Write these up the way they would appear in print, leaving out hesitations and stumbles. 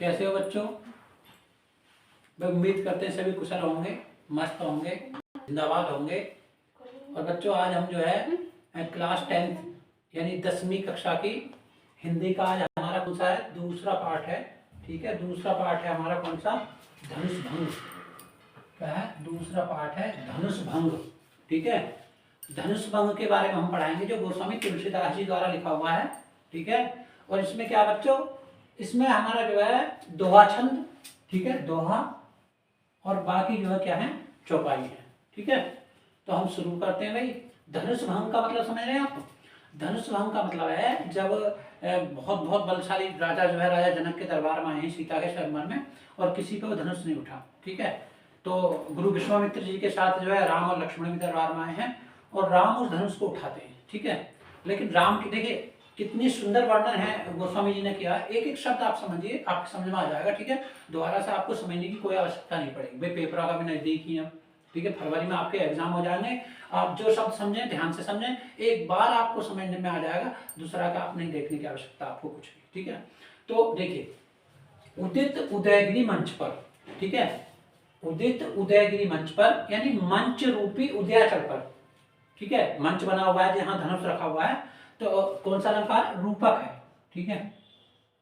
कैसे हो बच्चों? मैं उम्मीद करते हैं सभी कुशल होंगे, मस्त होंगे, जिंदाबाद होंगे। और बच्चों आज हम जो है क्लास 10th यानी 10वीं कक्षा की हिंदी का आज हमारा कौन सा है? दूसरा पाठ है। ठीक है, दूसरा पाठ है हमारा कौन सा? धनुष भंग। क्या है? दूसरा पाठ है धनुष भंग। ठीक है, धनुष भंग के बारे में हम पढ़ाएंगे जो गोस्वामी तुलसीदास जी द्वारा लिखा हुआ है। ठीक है, और इसमें क्या बच्चों, इसमें हमारा जो है दोहा छंद, ठीक है, दोहा और बाकी जो है क्या है? चौपाई है। ठीक है, तो हम शुरू करते हैं भाई। धनुष भंग का मतलब समझ रहे हैं आप? धनुष भंग का मतलब है जब बहुत बहुत बलशाली राजा जो है, राजा जनक के दरबार में आए हैं सीता के स्वयंवर में, और किसी पे वो धनुष नहीं उठा। ठीक है, तो गुरु विश्वामित्र जी के साथ जो है राम और लक्ष्मण भी दरबार में आए हैं और राम उस धनुष को उठाते हैं। ठीक है, लेकिन राम की देखिए कितनी सुंदर वर्णन है गोस्वामी जी ने किया। एक एक शब्द आप समझिए, आपको समझ में आ जाएगा। ठीक है, दोबारा से आपको समझने की कोई आवश्यकता नहीं पड़ेगी। भाई पेपर का भी नजदीक ही है। ठीक है, फरवरी में आपके एग्जाम हो जाएंगे। आप जो शब्द समझें ध्यान से समझें, एक बार आपको समझने में आ जाएगा, दूसरा का आप नहीं देखने की आवश्यकता आपको कुछ नहीं। ठीक है, तो देखिए उदित उदयगिरी मंच पर, ठीक है, उदित उदयगिरी मंच पर यानी मंच रूपी उदयाचल पर। ठीक है, मंच बना हुआ है जहां धनुष रखा हुआ है, तो कौन सा अलंकार? रूपक है। ठीक है,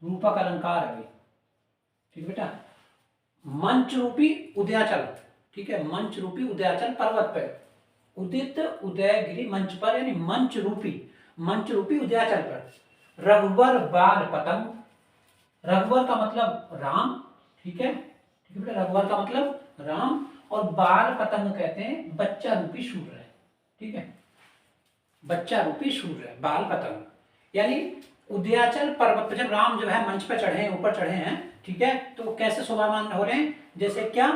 रूपक अलंकार है भाई। ठीक है बेटा, मंच रूपी उदयाचल। ठीक है, मंच रूपी उदयाचल पर्वत पर उदित उदयगिरी मंच पर यानी मंच रूपी उदयाचल पर रघुवर बाल पतंग। रघुवर का मतलब राम। ठीक है, ठीक है बेटा, रघुवर का मतलब राम, और बाल पतंग कहते हैं बच्चा रूपी सूर्य। ठीक है, बच्चा रूपी सूर्य, बाल पतंग यानी उदयाचल पर्वत पर जब राम जो है मंच पर चढ़े हैं, ऊपर चढ़े हैं, ठीक है, तो कैसे शोभामान हो रहे हैं? जैसे क्या?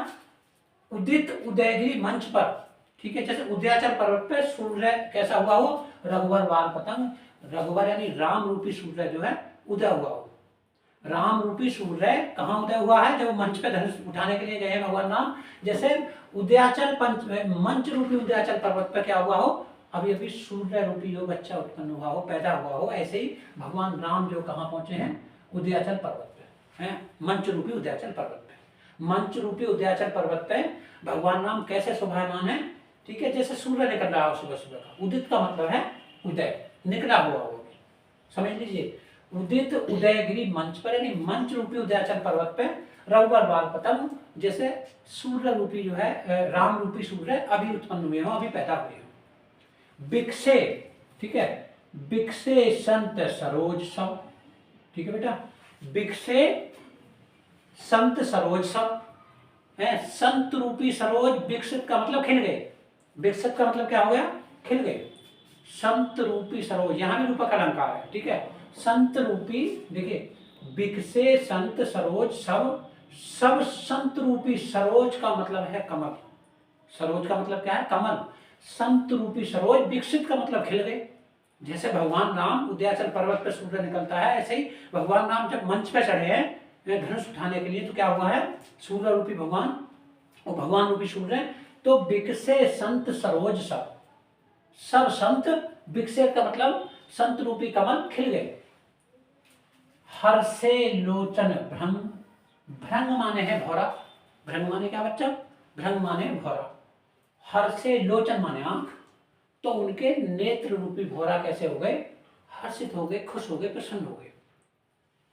उदित उदयगिरी मंच पर। ठीक है, जैसे उदयाचल पर्वत पर सूर्य कैसा हुआ हो? रघुवर बाल पतंग। रघुवर यानी राम रूपी सूर्य जो है उदय हुआ हो। राम रूपी सूर्य कहाँ उदय हुआ है? जब मंच पे धनुष उठाने के लिए गए हैं भगवान राम। जैसे उदयाचल मंच रूपी उदयाचल पर्वत पर क्या हुआ हो? अभी अभी सूर्य रूपी जो बच्चा उत्पन्न हुआ हो, पैदा हुआ हो, ऐसे ही भगवान राम जो कहाँ पहुंचे हैं? उदयाचल पर्वत पे हैं, मंच रूपी उदयाचल पर्वत पे। मंच रूपी उदयाचल पर्वत पे भगवान राम कैसे शोभायमान है? ठीक है, जैसे सूर्य निकल रहा हो सुबह सुबह का। उदित का मतलब है उदय, निकला हुआ हो, समझ लीजिए। उदित उदयगिरी मंच पर यानी मंच रूपी उदयाचल पर्वत पे रघुवर बाल पतंग, जैसे सूर्य रूपी जो है राम रूपी सूर्य अभी उत्पन्न हुए हो, अभी पैदा हुए हो। बिकसे, ठीक है, बिकसे संत सरोज सब। ठीक है बेटा, बिकसे संत सरोज सब है। संत रूपी सरोज, विकसित का मतलब खिल गए, विकसित का मतलब क्या हो गया? खिल गए। संत रूपी सरोज, यहां भी रूपक अलंकार है। ठीक है, संत रूपी, देखिए बिकसे संत सरोज सब। सब संत रूपी, सरोज का मतलब है कमल। सरोज का मतलब क्या है? कमल। संत रूपी सरोज, विकसित का मतलब खिल गए। जैसे भगवान राम उदयाचल पर्वत पर सूर्य निकलता है, ऐसे ही भगवान राम जब मंच पर चढ़े हैं धनुष उठाने के लिए, तो क्या हुआ है? सूर्य रूपी भगवान और भगवान रूपी सूर्य। तो बिकसे संत सरोज सब, सब संत, विकसित का मतलब संत रूपी कमल खिल गए। हर्षे लोचन भ्रंग। भ्रंग माने है भौरा। भ्रंग माने क्या बच्चा? भ्रंग माने भौरा। हर्षे लोचन माने आंख। तो उनके नेत्र रूपी भौरा कैसे हो गए? हर्षित हो गए, खुश हो गए, प्रसन्न हो गए।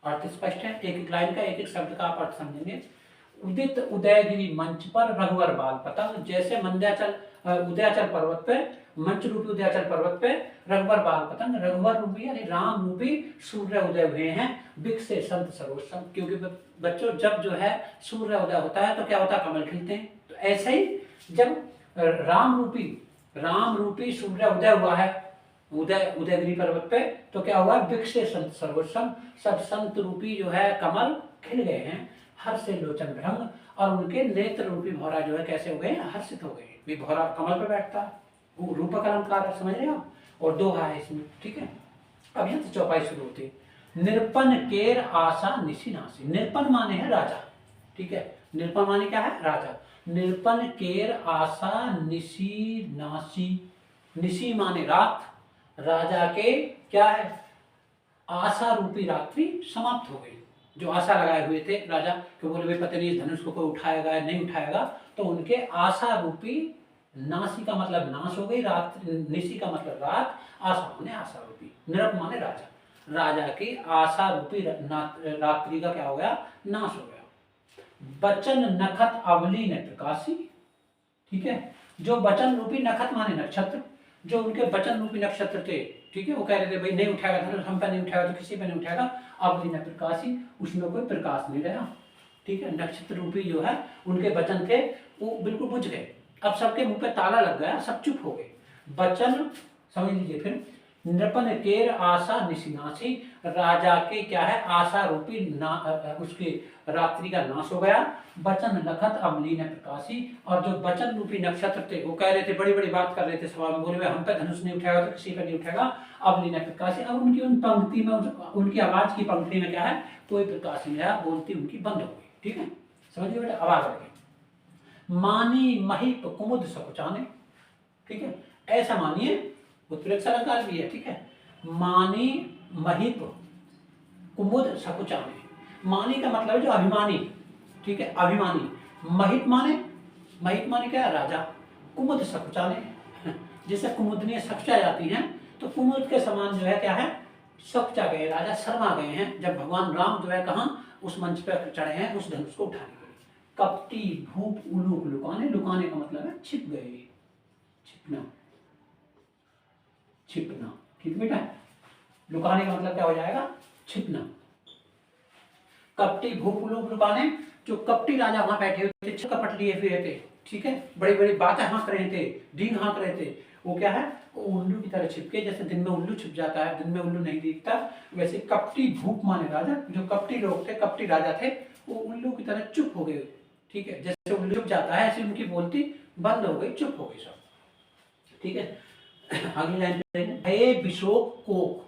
अर्थ स्पष्ट है? एक एक लाइन का, एक एक शब्द का आप अर्थ समझेंगे। उदित उदयगिरी मंच पर रघुवर बाल पतंग, जैसे मंद्याचल उदयाचल पर्वत पे, मंच रूपी उदयाचल पर्वत पे रघुवर बाल पतंग, रघुवर रूपी यानी राम रूपी सूर्य उदय हुए हैं। बिकसे संत सरोज, क्योंकि बच्चों जब जो है सूर्य उदय होता है तो क्या होता है? कमल खिलते हैं। तो ऐसे ही जब राम रूपी सूर्य उदय हुआ है उदयगिरी पर्वत पे, तो क्या हुआ? बिकसे संत सरोज, सब संत रूपी जो है कमल खिल गए हैं। हर्ष से लोचन भ्रंग, और उनके नेत्र रूपी भौरा जो है कैसे हो गए? हर्षित हो गए। भी भौरा कमल पे बैठता है, वो रूपक अलंकार समझ रहे हो आप? और दोहा है इसमें। ठीक है, अब यहाँ से चौपाई शुरू होती है। निरपन केर आशा निशी नासी। निरपन माने है राजा। ठीक है, निरपन माने क्या है? राजा। निरपन केर आशा निशी नासी। निशी माने रात, राजा के क्या है? आशा रूपी रात्रि समाप्त हो गई। जो आशा लगाए हुए थे राजा कि बोले भाई पता नहीं इस धनुष को कोई उठाएगा या नहीं उठाएगा, तो उनके आशा रूपी, नासी का मतलब नाश हो गई, रात, निशी का मतलब रात, आशा माने आशा रूपी, नृप माने राजा, राजा की आशा रूपी रात्रि का क्या हो गया, नाश हो गया। बचन नखत अवली ने प्रकाशी, ठीक है, जो बचन रूपी नखत माने नक्षत्र, जो उनके बचन रूपी नक्षत्र थे, ठीक है, वो कह रहे थे भाई नहीं उठाएगा धनुष, हम पे नहीं उठाएगा तो किसी पे नहीं उठाएगा, अवली ने प्रकाशी, उसमें कोई प्रकाश नहीं रहा, ठीक है, नक्षत्र रूपी जो है उनके वचन थे वो बिल्कुल बुझ गए, अब सबके मुंह पे ताला लग गया, सब चुप हो गए। वचन समझ लीजिए फिर, नृपन केर आशा निशिनाशी, राजा के क्या है आशा रूपी उसकी रात्रि का नाश हो गया। वचन लखत अमली ने प्रकाशी, और जो वचन रूपी नक्षत्र थे वो कह रहे थे, बड़ी बड़ी बात कर रहे थे सभा में, बोले हम पे धनुष नहीं उठाएगा तो किसी पे नहीं उठाएगा, अमली ने प्रकाशी। अब उनकी उन पंक्ति में, उनकी आवाज की पंक्ति में क्या है, कोई प्रकाश नहीं आया, बोलती उनकी बंद हो गई, ठीक है, समझिए बेटा, आवाज आ गई। मानी महिप कुमुद सकुचाने, ठीक है, ऐसा मानिए, उत्प्रेक्षक अलंकार भी है, ठीक है, मानी महिप कुमुद सकुचाने, मानी का मतलब है जो अभिमानी, ठीक है, अभिमानी, महिप माने क्या है, राजा, कुमुद सकुचाने, जिससे कुमुदनी सकुचा जाती हैं, तो कुमुद के समान जो है क्या है, सकुचा गए, राजा शर्मा गए हैं, जब भगवान राम जो है कहाँ, उस मंच पर चढ़े हैं उस धनुष को उठाने के लिए। कपटी भूप उलूक लुकाने, लुकाने का मतलब है छिप गए, छिपना, छिपना, ठीक बेटा, लुकाने का मतलब क्या हो जाएगा, छिपना। कपटी भूप उलूक लुकाने, जो कपटी राजा वहां बैठे हुए थे, कपट लिए हुए थे, ठीक है, बड़ी बड़ी बातें हाँक रहे थे, डींग हाँक रहे थे, वो क्या है, वो उल्लू की तरह छिपके, जैसे दिन में उल्लू छिप जाता है, दिन में उल्लू नहीं दिखता, वैसे कपटी भूप माने राजा, जो कपटी लोग थे, कपटी राजा थे, वो उल्लू की तरह चुप हो गए, ठीक है, जैसे उल्लू चुप जाता है ऐसे उनकी बोलती बंद हो गई, चुप हो गई सब, ठीक है। अगली लाइन पे हे विशोक कोक,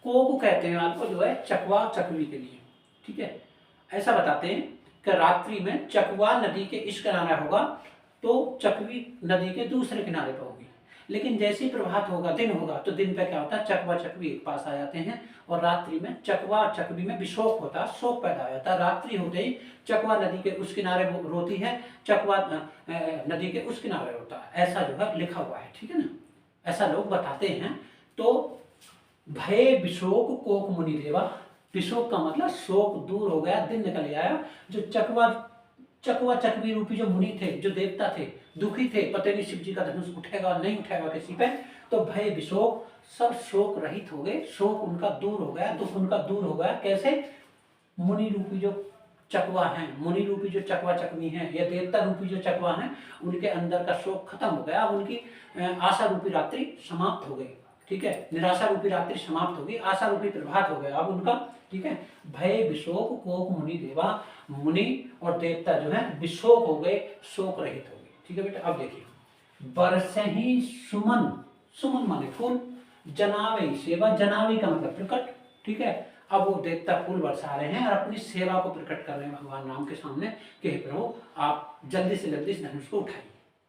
कोक कहते हैं आपको जो है चकवा चकवी के लिए, ठीक है, ऐसा बताते हैं कि रात्रि में चकवा नदी के इस किनारे होगा तो चकवी नदी के दूसरे किनारे पर होगी, लेकिन जैसे ही प्रभात होगा, दिन होगा, तो दिन पे क्या होता है, चकवा चकवी एक पास आ जाते हैं, और रात्रि में चकवा चकवी में विशोक होता है, शोक पैदा हो जाता है, रात्रि होते ही चकवा नदी के उस किनारे रोती है, चकवा नदी के उस किनारे होता है, ऐसा जो है लिखा हुआ है, ठीक है ना, ऐसा लोग बताते हैं। तो भय विशोक कोक मुनि देवा, विशोक का मतलब शोक दूर हो गया, दिन निकल आया, जो चकवा चकवी रूपी जो मुनि थे, जो देवता थे, दुखी थे, पता नहीं शिव जी का धनुष उठेगा नहीं उठेगा किसी पे, तो भय विशोक, सब शोक रहित हो गए, शोक उनका दूर हो गया, दुख उनका दूर हो गया, कैसे, मुनि रूपी जो चकवा है, मुनि रूपी जो चकवा चकवी है, या देवता रूपी जो चकवा है, उनके अंदर का शोक खत्म हो गया, अब उनकी आशा रूपी रात्रि समाप्त हो गई, ठीक है, निराशा रूपी रात्रि समाप्त हो गई, आशा रूपी प्रभात हो गया अब उनका, ठीक है। भय विशोक कोक मुनि देवा, मुनि और देवता जो है विशोक हो गए, शोक रहित हो गए, ठीक है बेटा। अब देखिए, बरसे ही सुमन, सुमन माने फूल, जनावे सेवा, जनावे का मतलब प्रकट, ठीक है, अब वो देवता फूल बरसा रहे हैं और अपनी सेवा को प्रकट कर रहे हैं भगवान राम के सामने कि प्रभु आप जल्दी से जल्दी इस धनुष को उठाइए,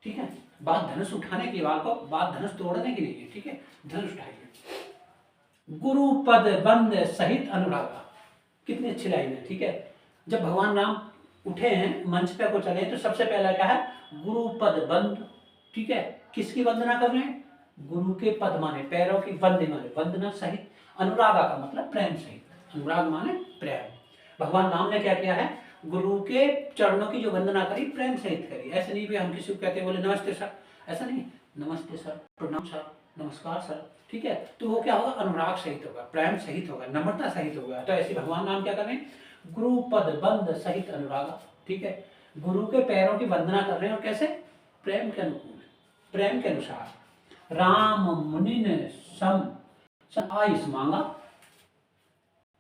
ठीक है, बात धनुष उठाने की बात धनुष तोड़ने की नहीं है, ठीक है, धनुष उठाइए। गुरु पद बंद सहित अनुरागा, कितनी अच्छी लाइन है, ठीक है, जब भगवान राम उठे हैं मंच पे को चले तो सबसे पहला क्या है, गुरु पद बंद, ठीक है, किसकी वंदना कर रहे हैं, गुरु के पद माने पैरों की, वंदे माने वंदना, सहित अनुरागा का मतलब प्रेम सहित, अनुराग माने प्रेम, भगवान राम ने क्या किया है, गुरु के चरणों की जो वंदना करी प्रेम सहित करी, ऐसे नहीं भी हम किसी को कहते बोले नमस्ते सर, ऐसा नहीं, नमस्ते सर, प्रणाम सर, नमस्कार सर, ठीक है, तो वो क्या होगा, अनुराग सहित होगा, प्रेम सहित होगा, नम्रता सहित होगा, तो ऐसे भगवान राम क्या कर रहे हैं, गुरु पद बंद सहित अनुरागा, ठीक है, गुरु के पैरों की वंदना कर रहे हैं, और कैसे, प्रेम के अनुकूल, प्रेम के अनुसार। राम मुनि ने सम आयुष मांगा,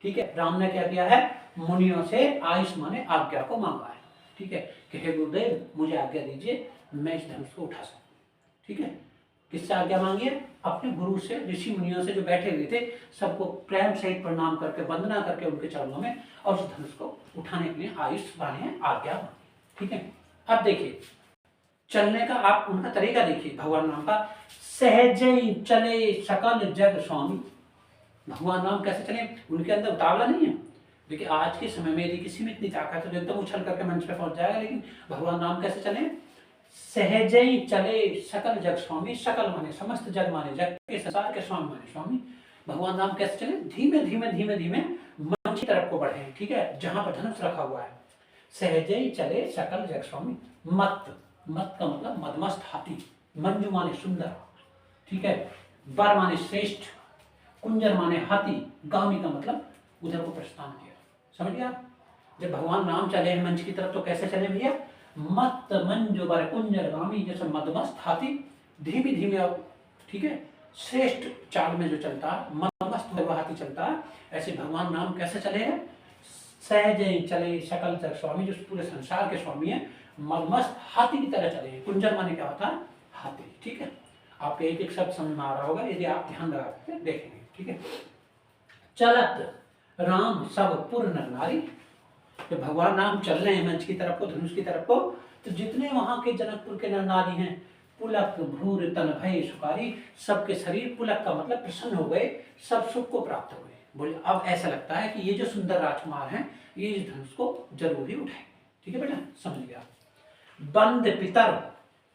ठीक है, राम ने क्या किया है, मुनियों से आयुष माने आज्ञा को मांगा है, ठीक है, कि हे गुरुदेव मुझे आज्ञा दीजिए मैं इस धनुष को उठा सकूं, ठीक है, किससे आज्ञा मांगी है, अपने गुरु से, ऋषि मुनियों से जो बैठे हुए थे सबको प्रेम सहित प्रणाम करके वंदना करके उनके चरणों में, और उस धनुष को उठाने के लिए आयुष माने आज्ञा मांगी, ठीक है। अब देखिए चलने का आप उनका तरीका देखिए भगवान राम का, सहज चले सकल जग स्वामी, भगवान राम कैसे चले, उनके अंदर उतावला नहीं है, देखिए आज के समय में यदि किसी में इतनी ताकत है तो एकदम उछल करके मंच पे पहुंच जाएगा, लेकिन भगवान नाम कैसे चले? सहजे ही चले सकल जग स्वामी, सकल माने समस्त जग माने जग के संसार के स्वामी माने स्वामी। भगवान नाम कैसे चले? धीमे धीमे धीमे धीमे मंच की तरफ को बढ़े, ठीक है, जहां पर धनुष रखा हुआ है। सहजे ही चले सकल जग स्वामी। मत, मत का मतलब मदमस्त हाथी, मंजू माने सुंदर, ठीक है, बर माने श्रेष्ठ, कुंजर माने हाथी, गामी का मतलब उधर को प्रस्थान किया। समझ गया? जब भगवान नाम चले हैं मंच की तरफ तो कैसे चले भैया? मत मंजू बर कुंजर गामी, जैसे मदमस्त हाथी धीमी धीमे, अब ठीक है, श्रेष्ठ चाल में जो चलता है, मदमस्त में हाथी चलता है, ऐसे भगवान नाम कैसे चले हैं? सहजे चले सकल जग स्वामी, जो पूरे संसार के स्वामी है, मदमस्त हाथी की तरह चले। कुंजर माने क्या होता है? हाथी, ठीक है। आपके एक एक शब्द समझ में आ रहा होगा यदि आप ध्यान लगा के देखेंगे, ठीक है। चलत राम सब पुर नर नारी, जब भगवान नाम चल रहे हैं मंच की तरफ को, धनुष की तरफ को, तो जितने वहां के जनकपुर के नर नारी हैं, पुलक भ्रूर तन भय सुकारी, सबके शरीर, पुलक का मतलब प्रसन्न हो गए, सब सुख को प्राप्त हो गए। बोले अब ऐसा लगता है कि ये जो सुंदर राजकुमार हैं ये इस धनुष को जरूर ही उठाए, ठीक है बेटा, समझ गया। बंद पितर,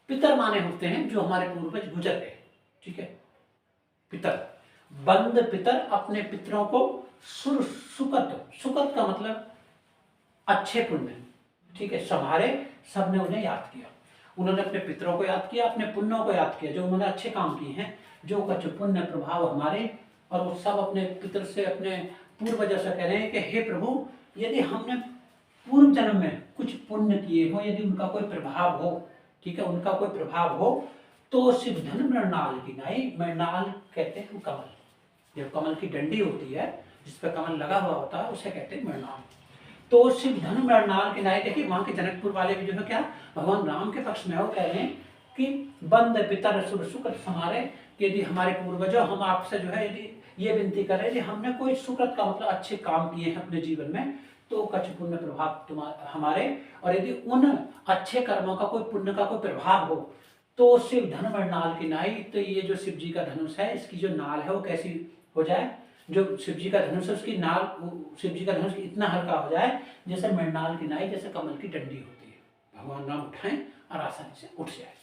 पितर माने होते हैं जो हमारे पूर्वज गुजर गए, ठीक है, पितर। बंद पितर अपने पितरों को सुकत, सुकत का मतलब अच्छे पुण्य, ठीक है, संभारे, सबने उन्हें याद किया। उन्होंने अपने पितरों को याद किया, अपने पुण्यों को याद किया, जो उन्होंने अच्छे काम किए हैं, जो कुछ पुण्य प्रभाव हमारे, और वो सब अपने पितर से, अपने पूर्वजों से कह रहे हैं कि हे प्रभु, यदि हमने पूर्व जन्म में कुछ पुण्य किए हो, यदि उनका कोई प्रभाव हो, ठीक है, उनका कोई प्रभाव हो, तो शिव धन मृणाल की नाई, मृणाल कहते हैं कमल, जो कमल की डंडी होती है जिस पर कमल लगा हुआ होता है उसे कहते हैं मृणाल। तो शिव धन मृणाल की नाई, देखिए वहां के जनकपुर वाले भी जो है क्या भगवान राम के पक्ष में वो कह रहे हैं कि बंद पितर शुभ सुकृत हमारे, यदि हमारे पूर्वजों, हम आपसे जो है यदि ये विनती करें कि हमने कोई सुकृत का मतलब अच्छे काम किए हैं अपने जीवन में, तो कछ पुण्य प्रभाव तुम्हारे हमारे, और यदि उन अच्छे कर्मों का कोई पुण्य का कोई प्रभाव हो तो शिव धन मृणाल की नाई, तो ये जो शिव जी का धनुष है इसकी जो नाल है वो कैसी हो जाए, जो शिव जी का धनुष है उसकी नाल, शिव जी का धनुष इतना हल्का हो जाए जैसे मृणाल की नाई, जैसे कमल की डंडी होती है। भगवान नाम उठाएं और आसानी से उठ जाए।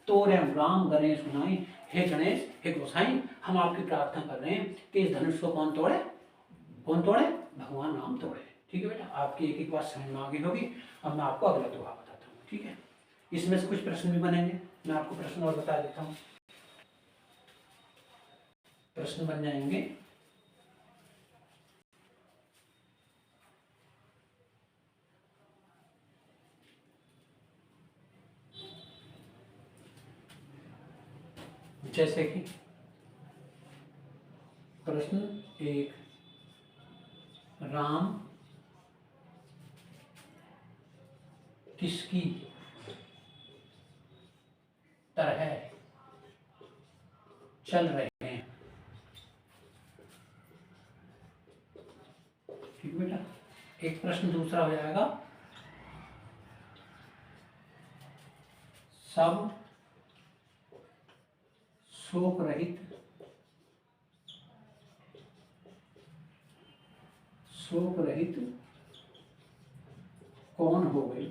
तो राम गणेश गुनाई, हे गणेश, हे गोसाई, हम आपकी प्रार्थना कर रहे हैं कि इस धनुष को कौन तोड़े? कौन तोड़े? भगवान नाम तोड़े, ठीक है बेटा। आपकी एक एक बात समझ में आ गई होगी। अब मैं आपको अगला दुआ बताता हूँ, ठीक है। इसमें से कुछ प्रश्न भी बनेंगे, मैं आपको प्रश्न और बता देता हूँ। प्रश्न बन जाएंगे, जैसे कि प्रश्न 1, राम किसकी तरह चल रहे हैं? ठीक बेटा। एक प्रश्न दूसरा हो जाएगा, सब शोक रहित, शोक रहित कौन हो गई?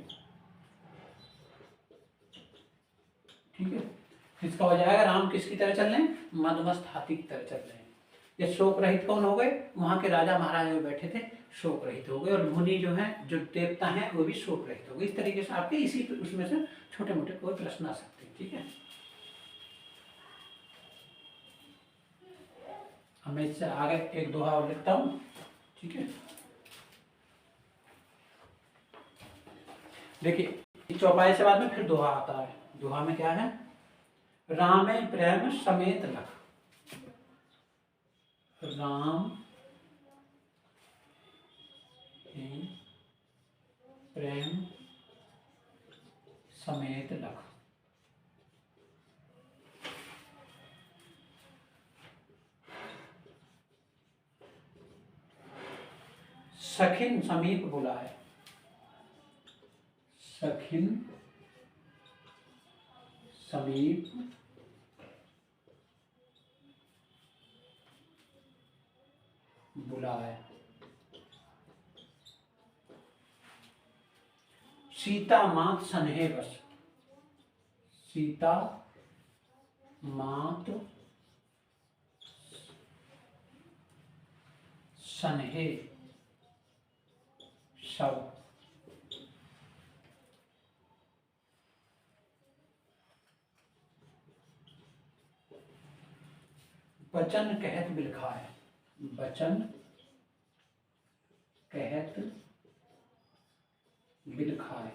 ठीक है। इसका हो जाएगा राम किसकी तरह चल रहे हैं? मदमस्त हाथी की तरह चल रहे हैं। ये शोक रहित कौन हो गए? वहां के राजा महाराजा बैठे थे, शोक रहित हो गए, और मुनि जो है, जो देवता हैं, वो भी शोक रहित हो गए। इस तरीके से आपके इसी उसमें से छोटे मोटे कोई प्रश्न आ सकते हैं, ठीक है। मैं इससे आगे एक दोहा और लिखता हूं, ठीक है। देखिए चौपाई से बाद में फिर दोहा आता है। दोहा में क्या है? रामे प्रेम समेत लख, राम प्रेम समेत लख, सखिन समीप बुलाए, सखिन समीप बुलाए, सीता मात सनहे बस, सीता मात सनहे सब, बचन कहत बिलखाए, बचन कहत बिलखाए।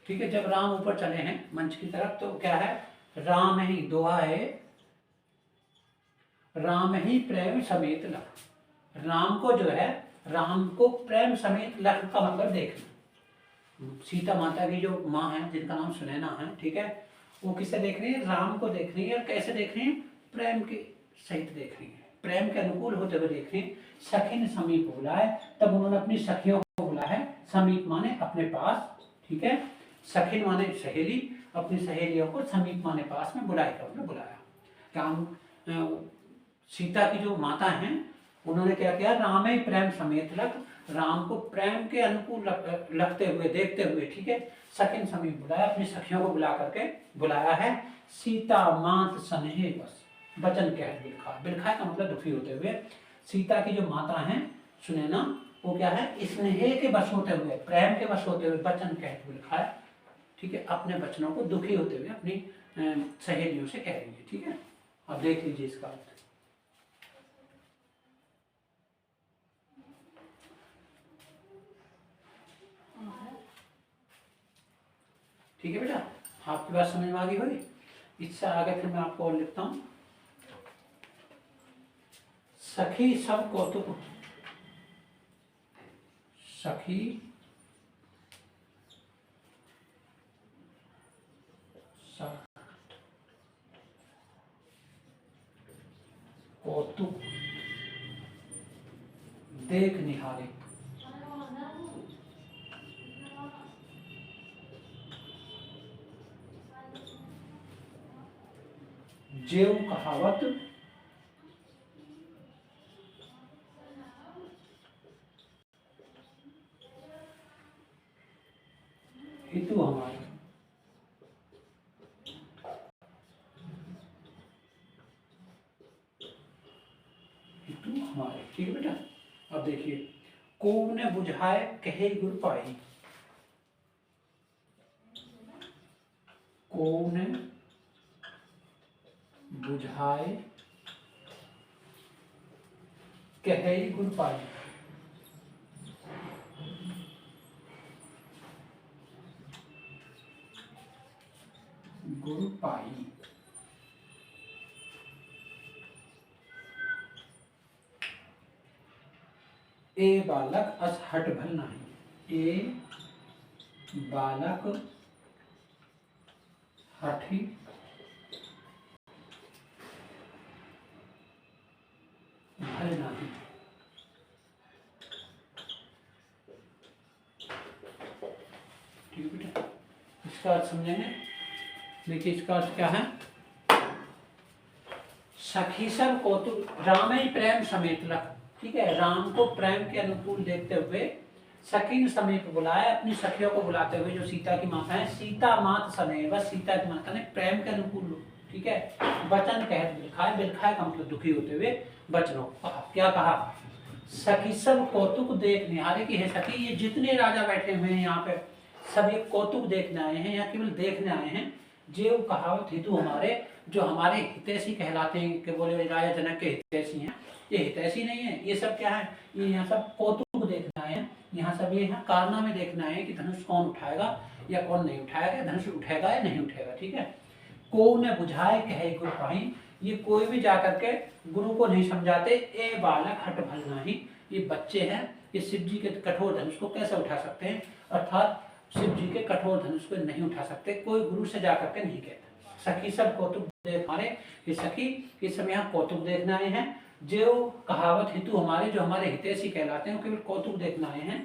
ठीक है, जब राम ऊपर चले हैं मंच की तरफ तो क्या है, राम ही दोहा है, राम ही प्रेम समेत लख। राम को जो है, राम को प्रेम समेत लख का मतलब देखना। सीता माता की जो माँ है जिनका नाम सुनैना है, ठीक है, वो किसे देख रही है, राम को देख रही है। और कैसे देख रही है, प्रेम के सहित देख रही है, प्रेम के अनुकूल होते हुए देख रही है। सखी ने समीप बुलाए, तब उन्होंने अपनी सखियों को बुलाया है, समीप माने अपने पास, ठीक है, सखी माने सहेली, अपनी सहेलियों को समीप माने पास में बुलाए का मतलब बुलाया। राम सीता की जो माता हैं उन्होंने क्या किया, राम ही प्रेम समेत लख, राम को प्रेम के अनुकूल लगते हुए देखते हुए, ठीक है, सखिन समीप बुलाया, अपनी सखियों को बुला करके बुलाया है। सीता मात सनहे बस, बचन कह बिलखा, बिलखा का मतलब दुखी होते हुए। सीता की जो माता हैं सुनैना, वो क्या है, स्नेह के बस होते हुए, प्रेम के बस होते हुए बचन कह बिलखा, ठीक है, अपने बचनों को दुखी होते हुए अपनी सहेलियों से कह रही है। ठीक है, अब देख लीजिए इसका अर्थ। ठीक है बेटा, आपकी बात समझ में आ गई होगी। इससे आगे फिर मैं आपको और लिखता हूं, सखी सब कौतुक, सखी सब कौतुक देख निहारे, जेव कहावत हितु हमारे, हितु हमारे। ठीक है बेटा, अब देखिए, कोव ने बुझाए कहे गुर पाई, कोव ने बुझाए कहे गुर पाई, गुर पाई। ए बालक अस हट भल नहीं, ए बालक हठी भल नहीं। ठीक है बेटा, इसका अर्थ समझेंगे। देखिए इसका अर्थ क्या है, सखी सब कौतुक, राम ही प्रेम समेत लख, ठीक है, राम को प्रेम के अनुकूल देखते हुए सखी ने समीप बुलाया, अपनी सखियों को बुलाते हुए, जो सीता की माता है, सीता मात सने, बस सीता की माता ने प्रेम के अनुकूल, ठीक है, वचन कह बिलखाए, बिलखाए का मतलब दुखी होते हुए वचनों कहा। क्या कहा, सखी सब कौतुक देख निहारे, की है सखी, ये जितने राजा बैठे हुए हैं यहाँ पे सब ये कौतुक देखने आए हैं, या केवल देखने आए हैं। जेव कहावत हितु हमारे, जो हमारे हितैषी कहलाते हैं, कि बोले राजा जनक के हितैषी हैं, ये हितैषी नहीं है, ये सब क्या है, ये यहाँ सब कौतुक देखने आए हैं। यहाँ सब ये यहाँ कारनामे देखना है कि धनुष कौन उठाएगा या कौन नहीं उठाएगा, धनुष उठेगा या नहीं उठेगा। ठीक है, को ने बुझाए कहे गुरु पाई, ये कोई भी जाकर के गुरु को नहीं समझाते। ए बालक हट भल नहीं, ये बच्चे हैं, ये शिव जी के कठोर धनुष को कैसे उठा सकते हैं, अर्थात शिव जी के कठोर धनुष को नहीं उठा सकते, कोई गुरु से जाकर के नहीं कहता। सखी सब कौतुक देख हमारे, ये सखी इस समय यहाँ कौतुक देखने आए हैं। जो कहावत हितु हमारे, जो हमारे हितैषी कहलाते हैं, केवल कौतुक देखने आए हैं।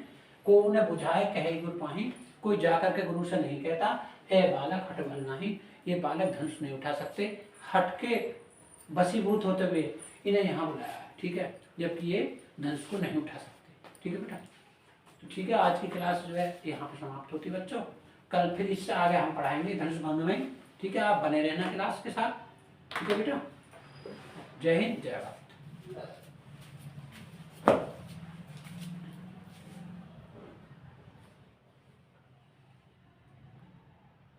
को उन्हें बुझाए कहे गुरु पाही, कोई जाकर के गुरु से नहीं कहता ए बालक हट भल नहीं, ये बालक धनुष नहीं उठा सकते, हट के बसीभूत होते हुए इन्हें यहाँ बुलाया। ठीक है, जबकि ये धनुष को नहीं उठा सकते। ठीक है बेटा। तो ठीक है, आज की क्लास जो है यहाँ पे समाप्त होती है बच्चों। कल फिर इससे आगे हम पढ़ाएंगे धनुष भंग में। ठीक है, आप बने रहना क्लास के साथ। ठीक है बेटा, जय हिंद जय भारत।